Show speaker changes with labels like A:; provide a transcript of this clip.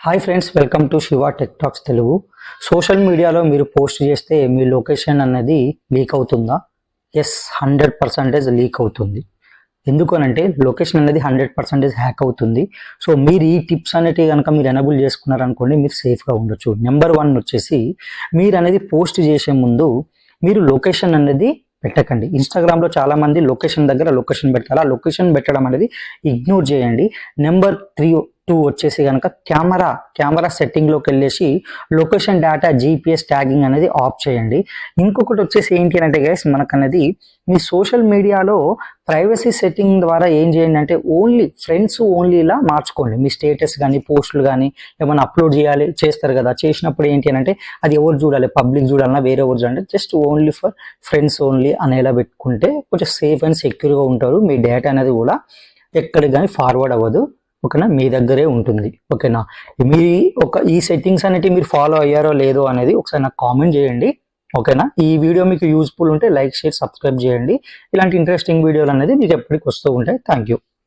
A: Hi friends, welcome to Shiva tech talks Telugu. Social మీడియాలో మీరు post చేస్తే మీ లొకేషన్ అనేది లీక్ అవుతుందా? ఎస్, 100% లీక్ అవుతుంది. ఎందుకనంటే లొకేషన్ అనేది 100% హ్యాక్ అవుతుంది. సో మీరు ఈ టిప్స్ అనేటివి కనుక మీరు ఎనబుల్ చేసుకున్నారనుకోండి, మీరు సేఫ్గా ఉండొచ్చు. నెంబర్ 1 వచ్చేసి, మీరు అనేది పోస్ట్ చేసే ముందు మీరు లొకేషన్ అనేది పెట్టకండి. ఇన్స్టాగ్రామ్లో చాలామంది లొకేషన్ దగ్గర లొకేషన్ పెట్టాలి. ఆ లొకేషన్ పెట్టడం అనేది ఇగ్నోర్ చేయండి. నెంబర్ 2 వచ్చేసి కనుక కెమెరా సెట్టింగ్లోకి వెళ్ళేసి లొకేషన్ డేటా జీపీఎస్ ట్యాగింగ్ అనేది ఆఫ్ చేయండి. ఇంకొకటి వచ్చేసి ఏంటి అంటే గైస్, మనకు అనేది మీ సోషల్ మీడియాలో ప్రైవసీ సెట్టింగ్ ద్వారా ఏం చేయండి అంటే ఓన్లీ ఫ్రెండ్స్ ఓన్లీలా మార్చుకోండి. మీ స్టేటస్ కానీ పోస్టులు కానీ ఏమైనా అప్లోడ్ చేస్తారు కదా, చేసినప్పుడు ఏంటి అంటే అది ఎవరు చూడాలి, పబ్లిక్ చూడాలన్నా వేరే ఎవరు చూడాలి, just only for friends only అనేలా పెట్టుకుంటే కొంచెం సేఫ్ అండ్ సెక్యూర్గా ఉంటారు. మీ డేటా అనేది కూడా ఎక్కడికి కానీ ఫార్వర్డ్ అవ్వదు. ఓకేనా, మీ దగ్గరే ఉంటుంది. ఓకేనా, మీ ఈ సెట్టింగ్స్ అనేవి మీరు ఫాలో అయ్యారో లేదో అనేది ఒకసారి నాకు కామెంట్ చేయండి. ఓకేనా, ఈ వీడియో మీకు యూస్ఫుల్ ఉంటే లైక్, షేర్, సబ్స్క్రైబ్ చేయండి. ఇలాంటి ఇంట్రెస్టింగ్ వీడియోలు అనేది మీకు ఎప్పటికి వస్తూ ఉంటాయి. Thank you.